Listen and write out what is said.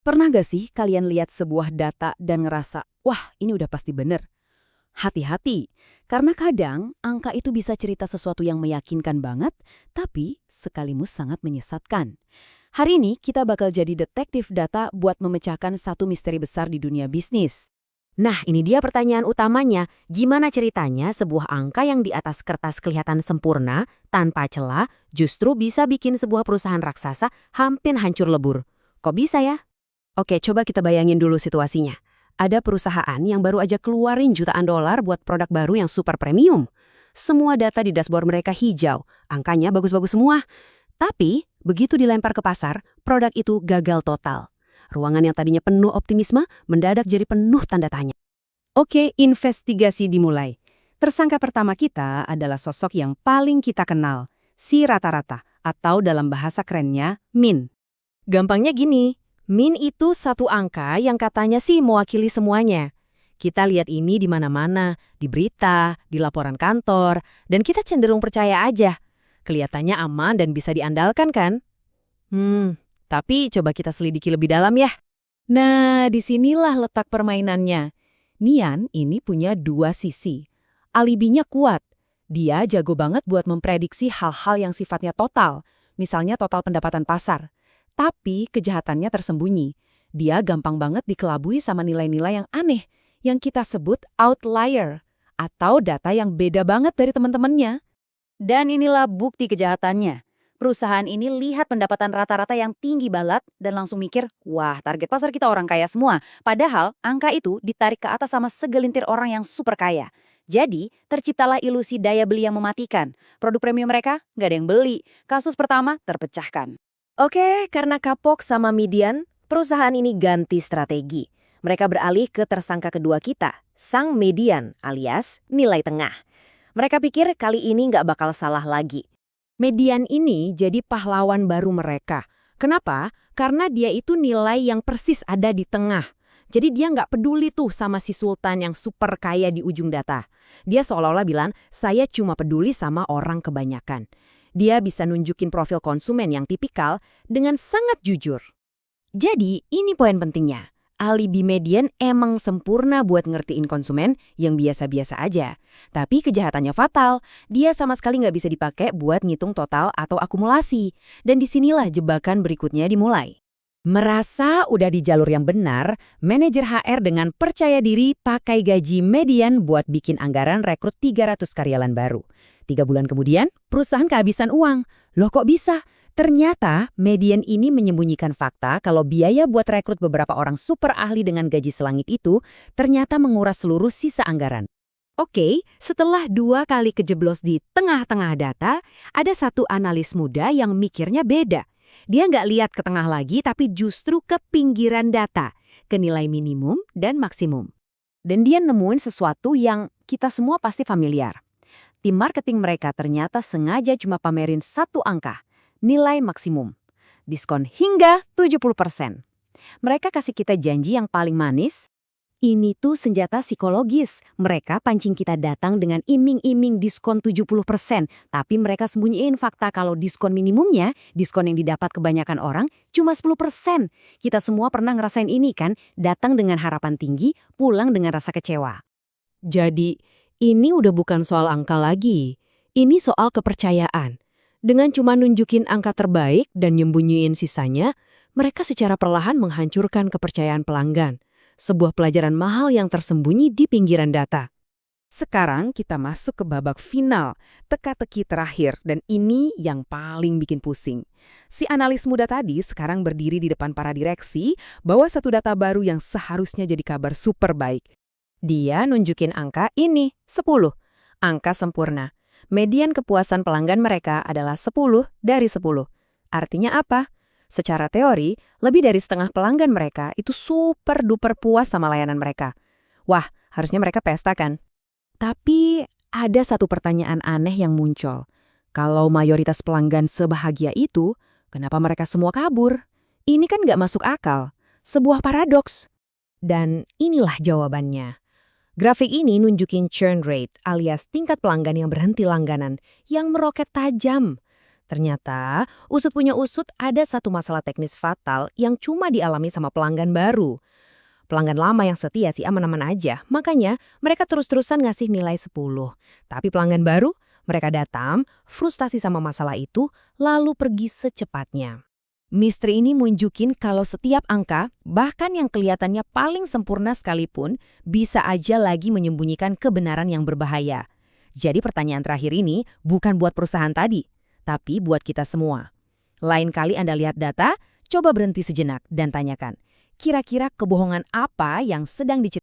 Pernah gak sih kalian lihat sebuah data dan ngerasa, wah ini udah pasti bener? Hati-hati, karena kadang angka itu bisa cerita sesuatu yang meyakinkan banget, tapi sekaligus sangat menyesatkan. Hari ini kita bakal jadi detektif data buat memecahkan satu misteri besar di dunia bisnis. Nah, ini dia pertanyaan utamanya. Gimana ceritanya sebuah angka yang di atas kertas kelihatan sempurna, tanpa celah, justru bisa bikin sebuah perusahaan raksasa hampir hancur lebur? Kok bisa ya? Oke, coba kita bayangin dulu situasinya. Ada perusahaan yang baru aja keluarin jutaan dolar buat produk baru yang super premium. Semua data di dashboard mereka hijau, angkanya bagus-bagus semua. Tapi, begitu dilempar ke pasar, produk itu gagal total. Ruangan yang tadinya penuh optimisme mendadak jadi penuh tanda tanya. Oke, investigasi dimulai. Tersangka pertama kita adalah sosok yang paling kita kenal, si rata-rata, atau dalam bahasa kerennya, min. Gampangnya gini, min itu satu angka yang katanya sih mewakili semuanya. Kita lihat ini di mana-mana, di berita, di laporan kantor, dan kita cenderung percaya aja. Kelihatannya aman dan bisa diandalkan kan? Tapi coba kita selidiki lebih dalam ya. Nah, disinilah letak permainannya. Mian ini punya dua sisi. Alibinya kuat. Dia jago banget buat memprediksi hal-hal yang sifatnya total, misalnya total pendapatan pasar. Tapi kejahatannya tersembunyi. Dia gampang banget dikelabui sama nilai-nilai yang aneh, yang kita sebut outlier, atau data yang beda banget dari teman-temannya. Dan inilah bukti kejahatannya. Perusahaan ini lihat pendapatan rata-rata yang tinggi banget dan langsung mikir, wah target pasar kita orang kaya semua. Padahal angka itu ditarik ke atas sama segelintir orang yang super kaya. Jadi, terciptalah ilusi daya beli yang mematikan. Produk premium mereka nggak ada yang beli. Kasus pertama terpecahkan. Oke, karena kapok sama median, perusahaan ini ganti strategi. Mereka beralih ke tersangka kedua kita, sang median alias nilai tengah. Mereka pikir kali ini nggak bakal salah lagi. Median ini jadi pahlawan baru mereka. Kenapa? Karena dia itu nilai yang persis ada di tengah. Jadi dia nggak peduli tuh sama si sultan yang super kaya di ujung data. Dia seolah-olah bilang, saya cuma peduli sama orang kebanyakan. Dia bisa nunjukin profil konsumen yang tipikal dengan sangat jujur. Jadi ini poin pentingnya. Alibi median emang sempurna buat ngertiin konsumen yang biasa-biasa aja. Tapi kejahatannya fatal, dia sama sekali nggak bisa dipakai buat ngitung total atau akumulasi. Dan disinilah jebakan berikutnya dimulai. Merasa udah di jalur yang benar, manajer HR dengan percaya diri pakai gaji median buat bikin anggaran rekrut 300 karyawan baru. 3 bulan kemudian, perusahaan kehabisan uang. Loh kok bisa? Ternyata median ini menyembunyikan fakta kalau biaya buat rekrut beberapa orang super ahli dengan gaji selangit itu ternyata menguras seluruh sisa anggaran. Oke, setelah 2 kali kejeblos di tengah-tengah data, ada satu analis muda yang mikirnya beda. Dia nggak lihat ke tengah lagi tapi justru ke pinggiran data, ke nilai minimum dan maksimum. Dan dia nemuin sesuatu yang kita semua pasti familiar. Tim marketing mereka ternyata sengaja cuma pamerin satu angka, nilai maksimum. Diskon hingga 70%. Mereka kasih kita janji yang paling manis. Ini tuh senjata psikologis. Mereka pancing kita datang dengan iming-iming diskon 70%. Tapi mereka sembunyiin fakta kalau diskon minimumnya, diskon yang didapat kebanyakan orang, cuma 10%. Kita semua pernah ngerasain ini kan, datang dengan harapan tinggi, pulang dengan rasa kecewa. Jadi, ini udah bukan soal angka lagi. Ini soal kepercayaan. Dengan cuma nunjukin angka terbaik dan nyembunyiin sisanya, mereka secara perlahan menghancurkan kepercayaan pelanggan. Sebuah pelajaran mahal yang tersembunyi di pinggiran data. Sekarang kita masuk ke babak final, teka-teki terakhir, dan ini yang paling bikin pusing. Si analis muda tadi sekarang berdiri di depan para direksi, bawa satu data baru yang seharusnya jadi kabar super baik. Dia nunjukin angka ini, 10. Angka sempurna. Median kepuasan pelanggan mereka adalah 10 dari 10. Artinya apa? Secara teori, lebih dari setengah pelanggan mereka itu super duper puas sama layanan mereka. Wah, harusnya mereka pesta kan? Tapi ada satu pertanyaan aneh yang muncul. Kalau mayoritas pelanggan sebahagia itu, kenapa mereka semua kabur? Ini kan nggak masuk akal. Sebuah paradoks. Dan inilah jawabannya. Grafik ini nunjukin churn rate alias tingkat pelanggan yang berhenti langganan yang meroket tajam. Ternyata, usut punya usut ada satu masalah teknis fatal yang cuma dialami sama pelanggan baru. Pelanggan lama yang setia sih aman-aman aja, makanya mereka terus-terusan ngasih nilai 10. Tapi pelanggan baru, mereka datang, frustasi sama masalah itu, lalu pergi secepatnya. Misteri ini munjukin kalau setiap angka, bahkan yang kelihatannya paling sempurna sekalipun, bisa aja lagi menyembunyikan kebenaran yang berbahaya. Jadi pertanyaan terakhir ini bukan buat perusahaan tadi, tapi buat kita semua. Lain kali Anda lihat data, coba berhenti sejenak dan tanyakan, kira-kira kebohongan apa yang sedang diciptakan